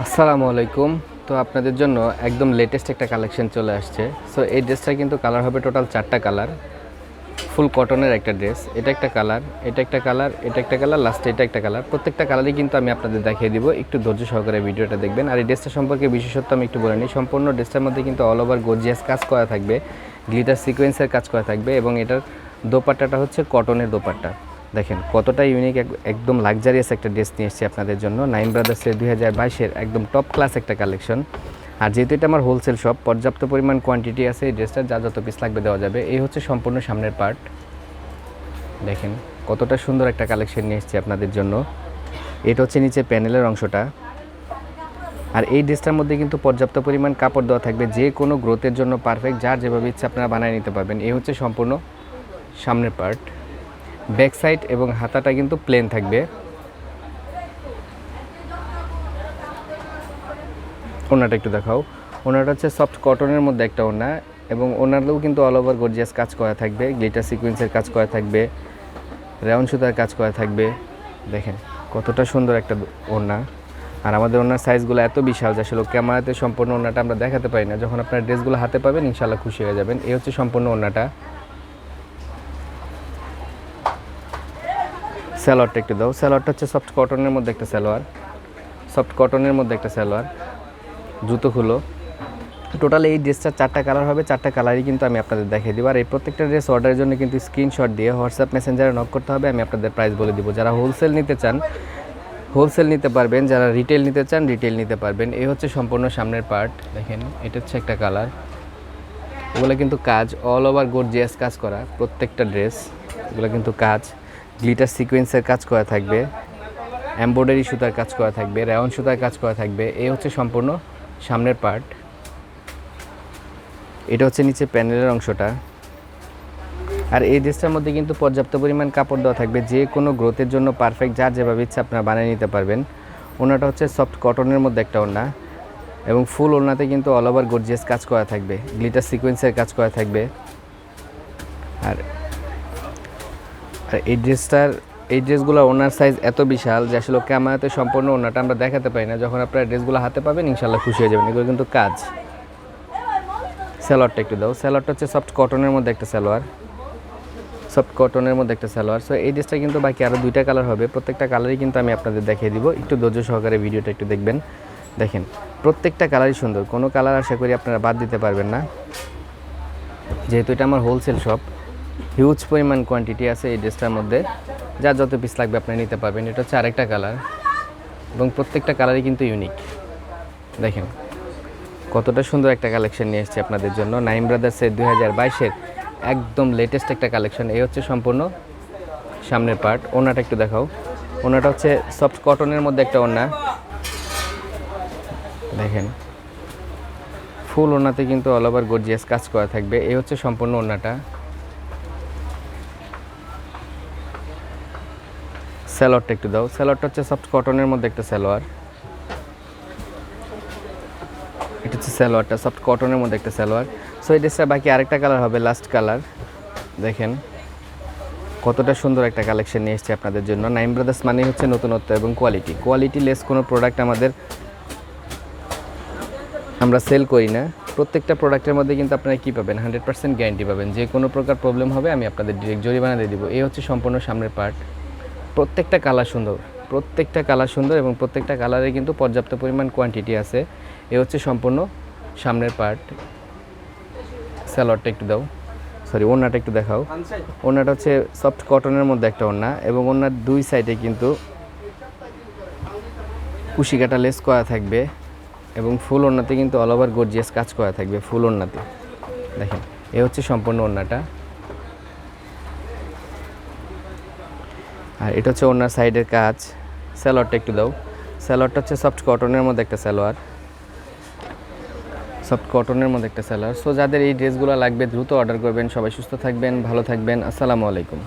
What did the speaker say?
আসসালামু আলাইকুম। তো আপনাদের জন্য একদম লেটেস্ট একটা কালেকশন চলে আসছে। সো এই ড্রেসটা কিন্তু কালার হবে টোটাল 4টা কালার, ফুল কটনের একটা ড্রেস। এটা একটা কালার, এটা একটা কালার, এটা একটা কালার, লাস্টে এটা একটা কালার। প্রত্যেকটা কালারই কিন্তু আমি আপনাদের দেখিয়ে দিব, একটু ধৈর্য সহকারে ভিডিওটা দেখবেন। আর এই ড্রেসটা সম্পর্কে বিশেষত্ব আমি একটু বলে নিই। সম্পূর্ণ ড্রেসটার মধ্যে কিন্তু অল ওভার গর্জিয়াস কাজ করা থাকবে, গ্লিটার সিকোয়েন্সের কাজ করা থাকবে এবং এটার দোপাট্টাটা হচ্ছে কটনের দোপাট্টা। দেখেন কতটা ইউনিক, একদম লাক্সারিয়াস একটা ড্রেস নিয়ে এসেছি আপনাদের জন্য। নাইম ব্রাদার্সের 2022-এর একদম টপ ক্লাস একটা কালেকশন। আর যেহেতু এটা আমার হোলসেল শপ, পর্যাপ্ত পরিমাণ কোয়ান্টিটি আছে এই ড্রেসটার, যা যত পিস লাগবে দেওয়া যাবে। এই হচ্ছে সম্পূর্ণ সামনের পার্ট। দেখেন কতটা সুন্দর একটা কালেকশন নিয়ে এসেছি আপনাদের জন্য। এটা হচ্ছে নিচে প্যানেলের অংশটা। আর এই ড্রেসটার মধ্যে কিন্তু পর্যাপ্ত পরিমাণ কাপড় দেওয়া থাকবে, যে কোনো গ্রোথের জন্য পারফেক্ট, যার যেভাবে ইচ্ছা আপনারা বানিয়ে নিতে পারবেন। এই হচ্ছে সম্পূর্ণ সামনের পার্ট। ব্যাক সাইড এবং হাতাটা কিন্তু প্লেন থাকবে। ওনাটা একটু দেখাও। ওনাটা হচ্ছে সফট কটনের মধ্যে একটা ওনা, এবং ওনারও কিন্তু অল ওভার গর্জিয়াস কাজ করা থাকবে, গ্লিটার সিকোয়েন্সের কাজ করা থাকবে, রাউন্ড সুতার কাজ করা থাকবে। দেখেন কতটা সুন্দর একটা ওনা। আর আমাদের ওনার সাইজগুলো এত বিশাল যে আসলে ক্যামেরাতে সম্পূর্ণ ওনাটা আমরা দেখাতে পারি না। যখন আপনার ড্রেসগুলো হাতে পাবেন ইনশাআল্লাহ খুশি হয়ে যাবেন। এই হচ্ছে সম্পূর্ণ ওনাটা। সালোয়ারটা একটু দাও। সালোয়ারটা হচ্ছে সফট কটনের মধ্যে একটা সালোয়ার, সফট কটনের মধ্যে একটা সালোয়ার। জুতো খুলো। টোটাল এই ড্রেসটার 4টা কালার হবে, 4টা কালারই কিন্তু আমি আপনাদের দেখিয়ে দিব। আর এই প্রত্যেকটা ড্রেস অর্ডারের জন্য কিন্তু স্ক্রিনশট দিয়ে হোয়াটসঅ্যাপ মেসেঞ্জারে নক করতে হবে। আমি আপনাদের প্রাইস বলে দিব। যারা হোলসেল নিতে চান হোলসেল নিতে পারবেন, যারা রিটেল নিতে চান রিটেল নিতে পারবেন। এই হচ্ছে সম্পূর্ণ সামনের পার্ট। দেখেন এটা হচ্ছে একটা কালার। এগুলো কিন্তু কাজ অল ওভার গর্জিয়াস কাজ করা প্রত্যেকটা ড্রেস। এগুলো কিন্তু কাজ গ্লিটার সিকোয়েন্সের কাজ করা থাকবে, এমব্রয়ডারি সুতার কাজ করা থাকবে, রাউন্ড সুতার কাজ করা থাকবে। এই হচ্ছে সম্পূর্ণ সামনের পার্ট। এটা হচ্ছে নিচে প্যানেলের অংশটা। আর এই ড্রেসটার মধ্যে কিন্তু পর্যাপ্ত পরিমাণ কাপড় দেওয়া থাকবে, যে কোনো গ্রোথের জন্য পারফেক্ট, যার যেভাবে ইচ্ছা আপনারা বানিয়ে নিতে পারবেন। ওনাটা হচ্ছে সফট কটনের মধ্যে একটা ওনা, এবং ফুল ওনাতে কিন্তু অল ওভার গর্জিয়াস কাজ করা থাকবে, গ্লিটার সিকোয়েন্সের কাজ করা থাকবে। আর এই ড্রেসগুলোর ওনার সাইজ এত বিশাল যে আসলে ক্যামেরাতে সম্পূর্ণ ওনাটা আমরা দেখাতে পারি না। যখন আপনারা ড্রেসগুলো হাতে পাবেন ইনশাআল্লাহ খুশি হয়ে যাবেন। এগুলো কিন্তু কাজ। সালোয়ারটা একটু দাও। সালোয়ারটা হচ্ছে সফট কটনের মধ্যে একটা সালোয়ার, সফট কটনের মধ্যে একটা সালোয়ার। সো এই ড্রেসটা কিন্তু বাকি আরও 2টা কালার হবে। প্রত্যেকটা কালারই কিন্তু আমি আপনাদের দেখিয়ে দিব। একটু ধৈর্য সহকারে ভিডিওটা একটু দেখবেন। দেখেন প্রত্যেকটা কালারই সুন্দর, কোনো কালার আশা করি আপনারা বাদ দিতে পারবেন না। যেহেতু এটা আমার হোলসেল শপ, হিউজ পরিমাণ কোয়ান্টিটি আছে এই ড্রেসটার মধ্যে, যা যত পিস লাগবে আপনি নিতে পারবেন। এটা হচ্ছে আরেকটা কালার, এবং প্রত্যেকটা কালারই কিন্তু ইউনিক। দেখেন কতটা সুন্দর একটা কালেকশন নিয়ে এসেছি আপনাদের জন্য। নাইম ব্রাদার্সের 2022-এর একদম লেটেস্ট একটা কালেকশন। এই হচ্ছে সম্পূর্ণ সামনের পার্ট। ওনাটা একটু দেখাও। ওনাটা হচ্ছে সফট কটনের মধ্যে একটা ওনা। দেখেন ফুল ওনাতে কিন্তু অল ওভার গর্জিয়াস কাজ করা থাকবে। এই হচ্ছে সম্পূর্ণ ওনাটা। সালোয়ারটা একটু দাও। সালোয়ারটা হচ্ছে সফট কটনের মধ্যে একটা সালোয়ার। এটা হচ্ছে সালোয়ারটা, সফট কটনের মধ্যে একটা সালোয়ার। সো এই ড্রেসটা বাকি আরেকটা কালার হবে, লাস্ট কালার। দেখেন কতটা সুন্দর একটা কালেকশন নিয়ে এসেছি আপনাদের জন্য। নাইম ব্রাদার্স মানে হচ্ছে নতুনত্ব এবং কোয়ালিটি লেস কোনো প্রোডাক্ট আমরা সেল করি না। প্রত্যেকটা প্রোডাক্টের মধ্যে কিন্তু আপনারা কী পাবেন, 100% গ্যারান্টি পাবেন। যে কোনো প্রকার প্রবলেম হবে আমি আপনাদের ডিরেক্ট জরিমানা দিয়ে দিব। এই হচ্ছে সম্পূর্ণ সামনের পার্ট। প্রত্যেকটা কালার সুন্দর, এবং প্রত্যেকটা কালারে কিন্তু পর্যাপ্ত পরিমাণ কোয়ান্টিটি আছে। এ হচ্ছে সম্পূর্ণ সামনের পার্ট। সালোয়ারটা একটু দাও, সরি ওড়নাটা একটু দেখাও। ওড়নাটা হচ্ছে সফট কটনের মধ্যে একটা ওড়না, এবং ওড়নার 2 সাইডে কিন্তু কুশি কাটা লেস করা থাকবে, এবং ফুল ওড়নাতে কিন্তু অল ওভার গর্জিয়াস কাজ করা থাকবে ফুল ওড়নাতে। দেখেন এ হচ্ছে সম্পূর্ণ ওড়নাটা। আর এটা হচ্ছে ওনার সাইডের কাজ। সালোয়ারটা একটু দাও। সালোয়ারটা হচ্ছে সফট কটনের মধ্যে একটা সালোয়ার, সো যাদের এই ড্রেসগুলো লাগবে দ্রুত অর্ডার করবেন। সবাই সুস্থ থাকবেন, ভালো থাকবেন। আসসালামু আলাইকুম।